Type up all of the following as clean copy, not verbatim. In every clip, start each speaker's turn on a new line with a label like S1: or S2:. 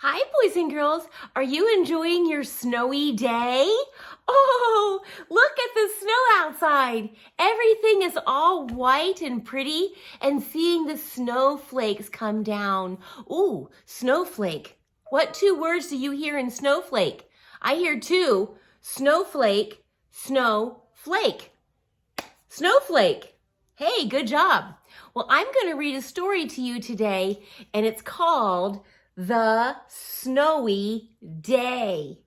S1: Hi, boys and girls. Are you enjoying your snowy day? Oh, look at the snow outside. Everything is all white and pretty, and seeing the snowflakes come down. Ooh, snowflake. What two words do you hear in snowflake? I hear two. Snowflake, snowflake. Snowflake. Hey, good job. Well, I'm going to read a story to you today, and it's called The Snowy Day.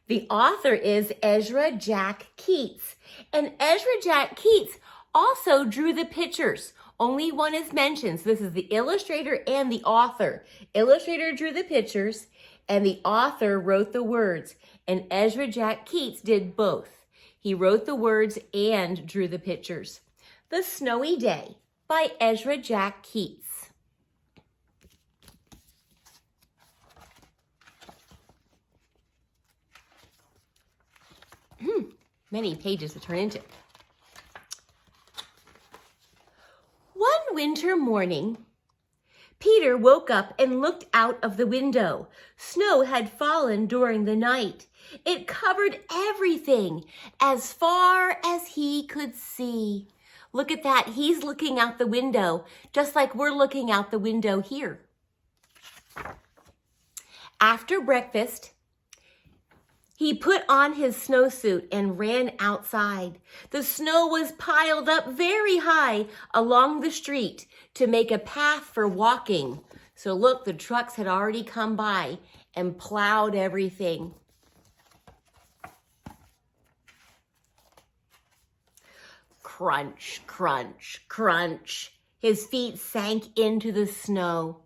S1: The author is Ezra Jack Keats, and Ezra Jack Keats also drew the pictures. Only one is mentioned. So this is the illustrator and the author. Illustrator drew the pictures, and the author wrote the words, and Ezra Jack Keats did both. He wrote the words and drew the pictures. The Snowy Day by Ezra Jack Keats. Many pages to turn into. One winter morning, Peter woke up and looked out of the window. Snow had fallen during the night. It covered everything as far as he could see. Look at that. He's looking out the window, just like we're looking out the window here. After breakfast, he put on his snowsuit and ran outside. The snow was piled up very high along the street to make a path for walking. So look, the trucks had already come by and plowed everything. Crunch, crunch, crunch. His feet sank into the snow.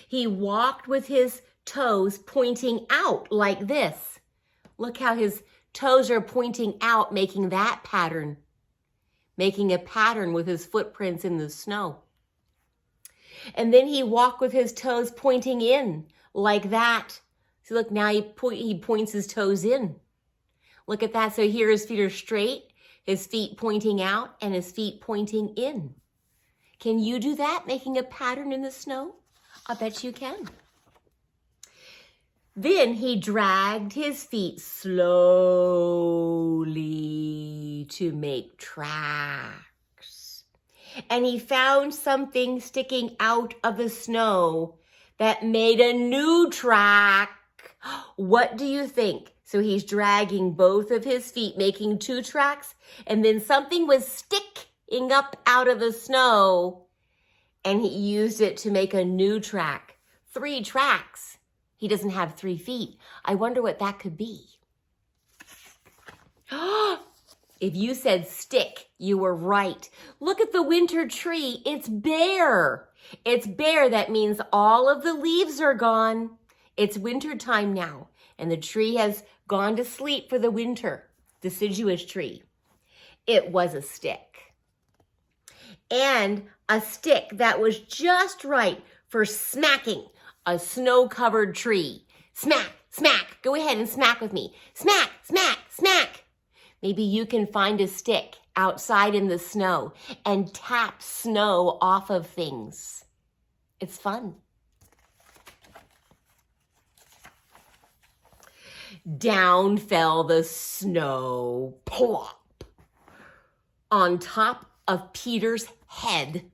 S1: He walked with his toes pointing out like this. Look how his toes are pointing out, making that pattern. Making a pattern with his footprints in the snow. And then he walked with his toes pointing in like that. So look, now he points his toes in. Look at that. So here his feet are straight, his feet pointing out, and his feet pointing in. Can you do that, making a pattern in the snow? I bet you can. Then he dragged his feet slowly to make tracks. And he found something sticking out of the snow that made a new track. What do you think? So he's dragging both of his feet, making two tracks, and then something was sticking up out of the snow, and he used it to make a new track. 3 tracks. He doesn't have 3 feet. I wonder what that could be. If you said stick, you were right. Look at the winter tree. It's bare. It's bare. That means all of the leaves are gone. It's winter time now, and the tree has gone to sleep for the winter. Deciduous tree. It was a stick. And a stick that was just right for smacking a snow-covered tree. Smack, smack. Go ahead and smack with me. Smack, smack, smack. Maybe you can find a stick outside in the snow and tap snow off of things. It's fun. Down fell the snow, plop, on top of Peter's head.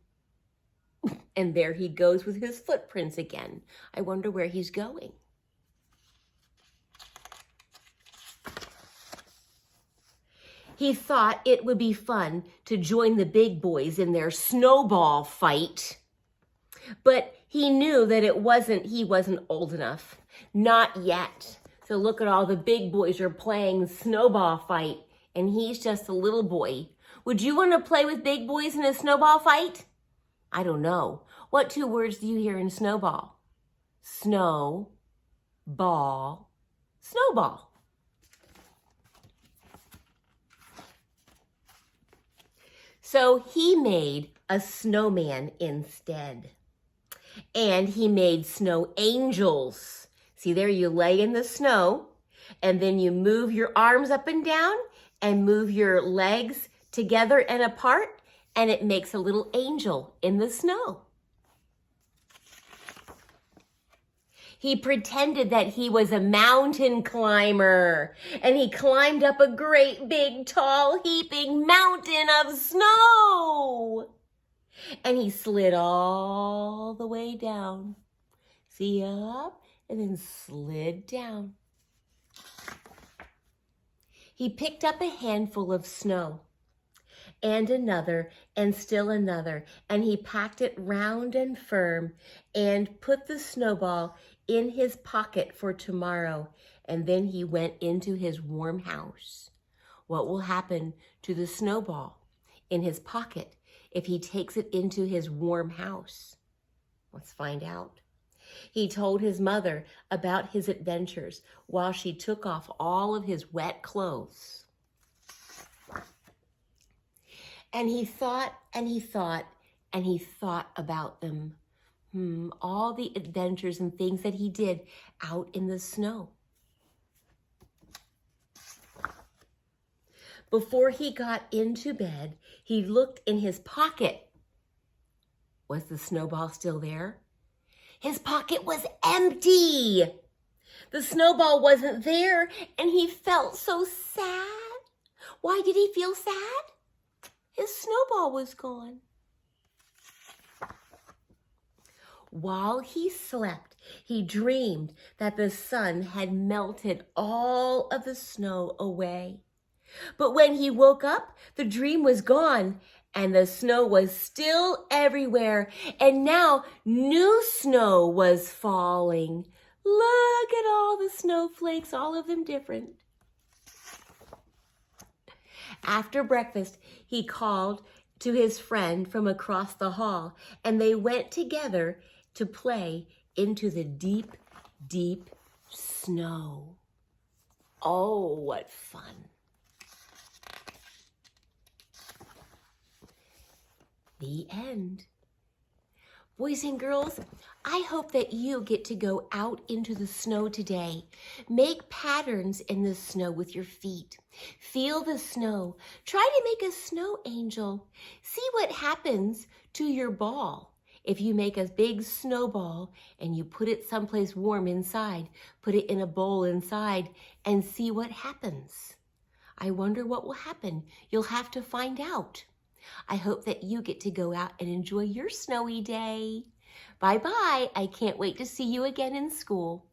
S1: And there he goes with his footprints again. I wonder where he's going. He thought it would be fun to join the big boys in their snowball fight. But he knew that he wasn't old enough. Not yet. So look at all the big boys are playing snowball fight, and he's just a little boy. Would you want to play with big boys in a snowball fight? I don't know. What 2 words do you hear in snowball? Snow, ball, snowball. So he made a snowman instead. And he made snow angels. See there, you lay in the snow, and then you move your arms up and down and move your legs together and apart, and it makes a little angel in the snow. He pretended that he was a mountain climber, and he climbed up a great big tall heaping mountain of snow. And he slid all the way down. See, up, and then slid down. He picked up a handful of snow, and another, and still another, and he packed it round and firm, and put the snowball in his pocket for tomorrow, and then he went into his warm house. What will happen to the snowball in his pocket if he takes it into his warm house? Let's find out. He told his mother about his adventures while she took off all of his wet clothes. And he thought, and he thought, and he thought about them. All the adventures and things that he did out in the snow. Before he got into bed, he looked in his pocket. Was the snowball still there? His pocket was empty. The snowball wasn't there, and he felt so sad. Why did he feel sad? His snowball was gone. While he slept, he dreamed that the sun had melted all of the snow away. But when he woke up, the dream was gone, and the snow was still everywhere, and now new snow was falling. Look at all the snowflakes, all of them different. After breakfast, he called to his friend from across the hall, and they went together to play into the deep, deep snow. Oh, what fun. The end. Boys and girls, I hope that you get to go out into the snow today. Make patterns in the snow with your feet. Feel the snow. Try to make a snow angel. See what happens to your ball. If you make a big snowball and you put it someplace warm inside, put it in a bowl inside and see what happens. I wonder what will happen. You'll have to find out. I hope that you get to go out and enjoy your snowy day. Bye-bye. I can't wait to see you again in school.